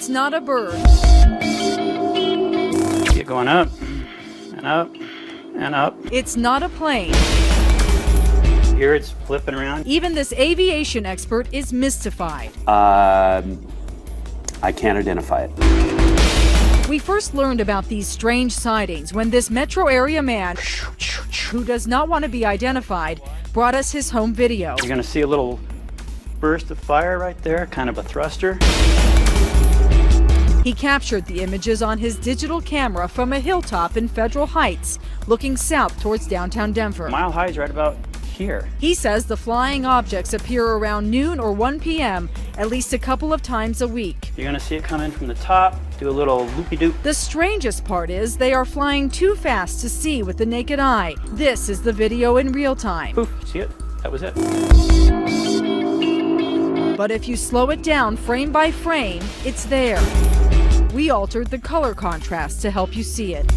It's not a bird. Keep going up and up and up. It's not a plane. Here it's flipping around. Even this aviation expert is mystified. I can't identify it. We first learned about these strange sightings when this metro area man, who does not want to be identified, brought us his home video. You're going to see a little burst of fire right there, kind of a thruster. He captured the images on his digital camera from a hilltop in Federal Heights, looking south towards downtown Denver. Mile High is right about here. He says the flying objects appear around noon or 1 p.m. at least a couple of times a week. You're going to see it come in from the top, do a little loopy-doop. The strangest part is they are flying too fast to see with the naked eye. This is the video in real time. Poof, see it? That was it. But if you slow it down frame by frame, it's there. We altered the color contrast to help you see it.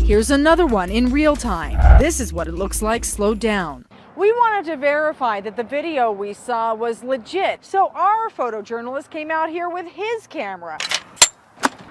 Here's another one in real time. This is what it looks like slowed down. We wanted to verify that the video we saw was legit, so our photojournalist came out here with his camera.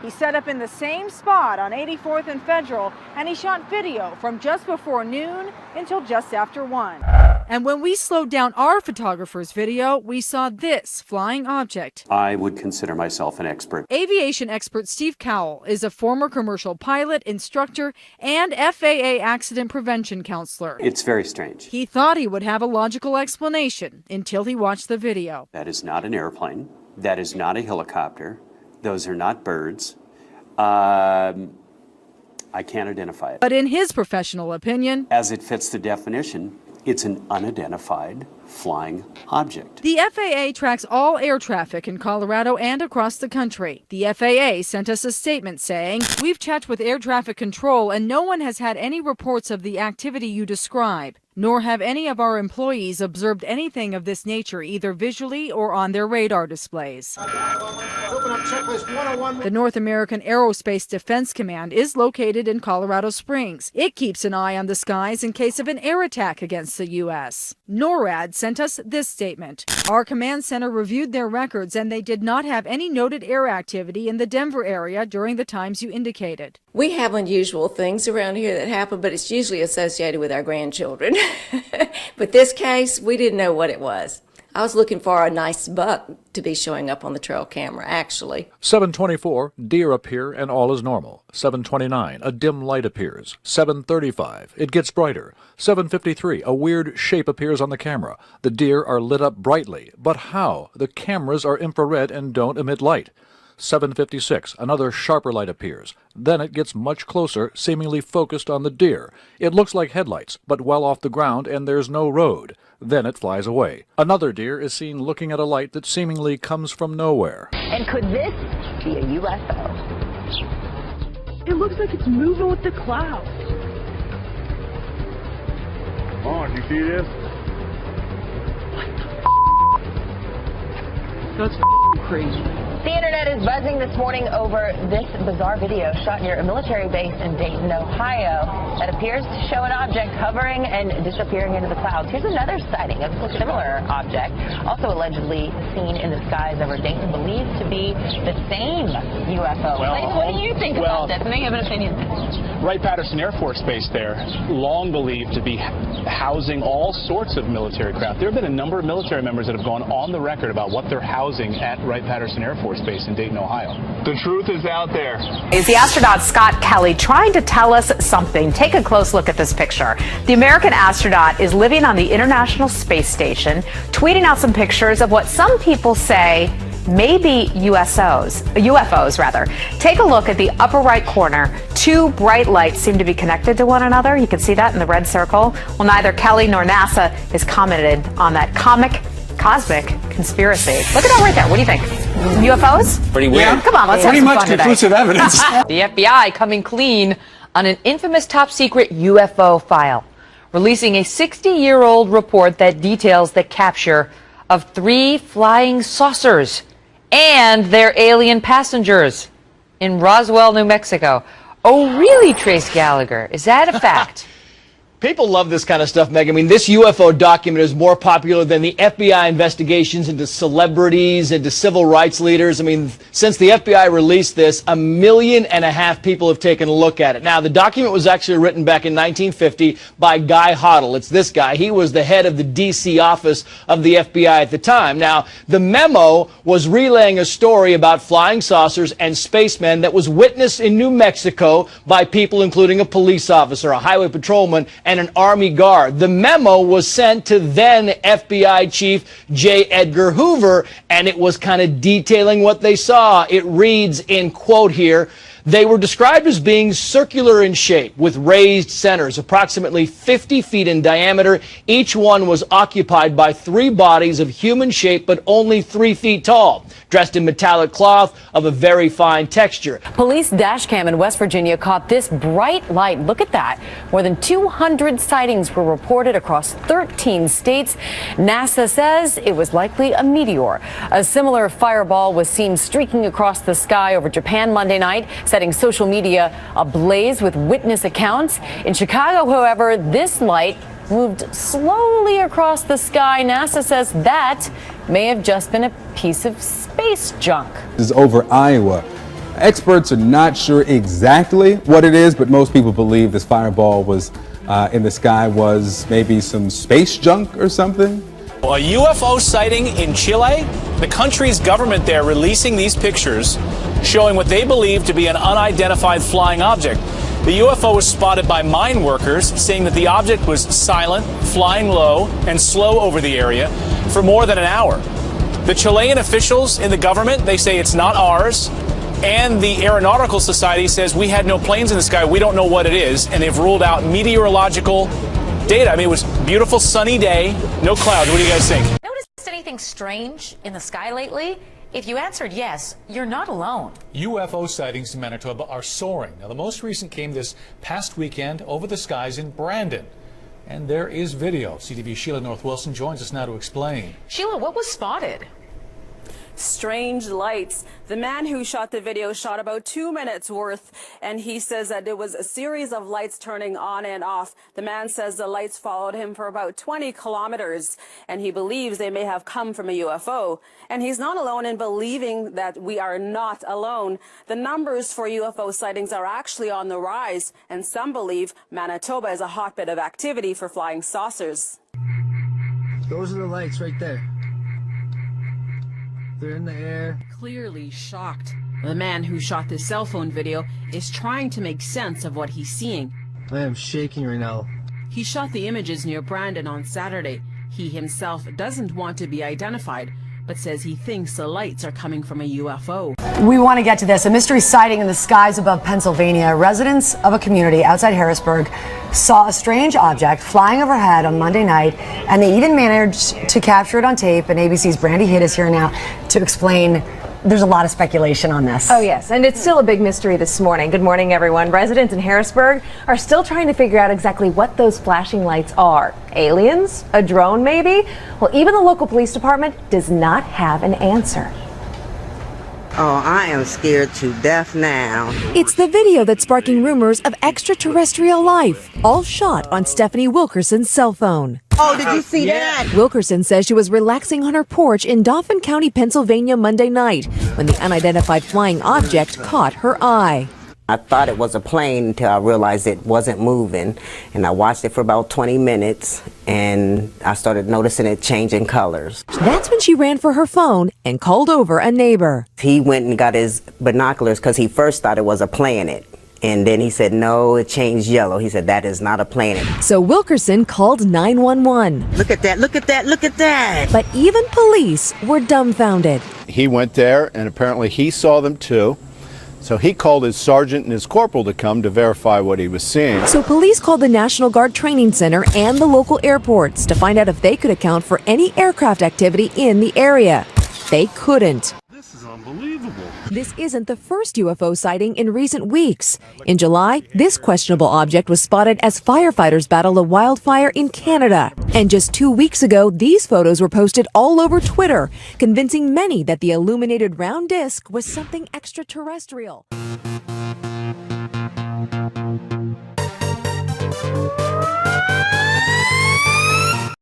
He set up in the same spot on 84th and Federal, and he shot video from just before noon until just after 1. And when we slowed down our photographer's video, we saw this flying object. I would consider myself an expert. Aviation expert Steve Cowell is a former commercial pilot, instructor, and FAA accident prevention counselor. It's very strange. He thought he would have a logical explanation until he watched the video. That is not an airplane. That is not a helicopter. Those are not birds. I can't identify it. But in his professional opinion, as it fits the definition, it's an unidentified flying object. The FAA tracks all air traffic in Colorado and across the country. The FAA sent us a statement saying, "We've checked with air traffic control and no one has had any reports of the activity you describe, nor have any of our employees observed anything of this nature either visually or on their radar displays." The North American Aerospace Defense Command is located in Colorado Springs. It keeps an eye on the skies in case of an air attack against the U.S. NORAD sent us this statement. Our command center reviewed their records and they did not have any noted air activity in the Denver area during the times you indicated. We have unusual things around here that happen, but it's usually associated with our grandchildren. But this case, we didn't know what it was. I was looking for a nice buck to be showing up on the trail camera, actually. 7:24, deer appear and all is normal. 7:29, a dim light appears. 7:35, it gets brighter. 7:53, a weird shape appears on the camera. The deer are lit up brightly. But how? The cameras are infrared and don't emit light. 7:56, another sharper light appears. Then it gets much closer, seemingly focused on the deer. It looks like headlights, but well off the ground and there's no road. Then it flies away. Another deer is seen looking at a light that seemingly comes from nowhere. And could this be a UFO? It looks like it's moving with the clouds. Oh, do you see this? That's crazy. The internet is buzzing this morning over this bizarre video shot near a military base in Dayton, Ohio, that appears to show an object hovering and disappearing into the clouds. Here's another sighting of a similar object, also allegedly seen in the skies over Dayton, believed to be the same UFO. What do you think about this? And then you have an opinion. Wright-Patterson Air Force Base there, long believed to be housing all sorts of military craft. There have been a number of military members that have gone on the record about what they're housing at Wright-Patterson Air Force Base in Dayton, Ohio. The truth is out there. Is the astronaut Scott Kelly trying to tell us something? Take a close look at this picture. The American astronaut is living on the International Space Station, tweeting out some pictures of what some people say may be UFOs rather. Take a look at the upper right corner. Two bright lights seem to be connected to one another. You can see that in the red circle. Well, neither Kelly nor NASA has commented on that cosmic conspiracy. Look at that right there. What do you think? UFOs? Pretty weird. Yeah, come on, let's have pretty some much fun today. conclusive evidence. The FBI coming clean on an infamous top-secret UFO file, releasing a 60-year-old report that details the capture of 3 flying saucers and their alien passengers in Roswell, New Mexico. Oh, really, Trace Gallagher? Is that a fact? People love this kind of stuff, Meg. I mean, this UFO document is more popular than the FBI investigations into celebrities, into civil rights leaders. I mean, since the FBI released this, 1.5 million people have taken a look at it. Now, the document was actually written back in 1950 by Guy Hoddle. It's this guy. He was the head of the D.C. office of the FBI at the time. Now, the memo was relaying a story about flying saucers and spacemen that was witnessed in New Mexico by people including a police officer, a highway patrolman, and an Army guard. The memo was sent to then FBI Chief J. Edgar Hoover, and it was kind of detailing what they saw. It reads in quote here, "They were described as being circular in shape with raised centers, approximately 50 feet in diameter. Each one was occupied by 3 bodies of human shape, but only 3 feet tall, dressed in metallic cloth of a very fine texture." Police dash cam in West Virginia caught this bright light. Look at that. More than 200 sightings were reported across 13 states. NASA says it was likely a meteor. A similar fireball was seen streaking across the sky over Japan Monday night, setting social media ablaze with witness accounts. In Chicago, however, this light moved slowly across the sky. NASA says that may have just been a piece of space junk. This is over Iowa. Experts are not sure exactly what it is, but most people believe this fireball was in the sky was maybe some space junk or something. A UFO sighting in Chile? The country's government there releasing these pictures showing what they believe to be an unidentified flying object. The UFO was spotted by mine workers, saying that the object was silent, flying low, and slow over the area for more than an hour. The Chilean officials in the government, they say it's not ours, and the Aeronautical Society says we had no planes in the sky, we don't know what it is, and they've ruled out meteorological data. I mean, it was a beautiful sunny day, no clouds. What do you guys think? Noticed anything strange in the sky lately? If you answered yes, you're not alone. UFO sightings in Manitoba are soaring. Now, the most recent came this past weekend over the skies in Brandon. And there is video. CTV's Sheila North Wilson joins us now to explain. Sheila, what was spotted? Strange lights. The man who shot the video shot about 2 minutes worth, and he says that it was a series of lights turning on and off. The man says the lights followed him for about 20 kilometers, and he believes they may have come from a UFO. And he's not alone in believing that we are not alone. The numbers for UFO sightings are actually on the rise, and some believe Manitoba is a hotbed of activity for flying saucers. Those are the lights right there. They're in the air. Clearly shocked. The man who shot this cell phone video is trying to make sense of what he's seeing. I am shaking right now. He shot the images near Brandon on Saturday. He himself doesn't want to be identified, but says he thinks the lights are coming from a UFO. We want to get to this. A mystery sighting in the skies above Pennsylvania. Residents of a community outside Harrisburg saw a strange object flying overhead on Monday night, and they even managed to capture it on tape. And ABC's Brandy Hitt is here now to explain. There's a lot of speculation on this. Oh, yes, and it's still a big mystery this morning. Good morning, everyone. Residents in Harrisburg are still trying to figure out exactly what those flashing lights are. Aliens? A drone, maybe? Well, even the local police department does not have an answer. Oh, I am scared to death now. It's the video that's sparking rumors of extraterrestrial life, all shot on Stephanie Wilkerson's cell phone. Oh, did you see that? Wilkerson says she was relaxing on her porch in Dauphin County, Pennsylvania Monday night when the unidentified flying object caught her eye. I thought it was a plane until I realized it wasn't moving, and I watched it for about 20 minutes, and I started noticing it changing colors. That's when she ran for her phone and called over a neighbor. He went and got his binoculars because he first thought it was a planet, and then he said, no, it changed yellow. He said, that is not a planet. So Wilkerson called 911. Look at that, look at that, look at that. But even police were dumbfounded. He went there, and apparently he saw them too. So he called his sergeant and his corporal to come to verify what he was seeing. So police called the National Guard Training Center and the local airports to find out if they could account for any aircraft activity in the area. They couldn't. This is unbelievable. This isn't the first UFO sighting in recent weeks. In July, this questionable object was spotted as firefighters battled a wildfire in Canada. And just 2 weeks ago, these photos were posted all over Twitter, convincing many that the illuminated round disc was something extraterrestrial.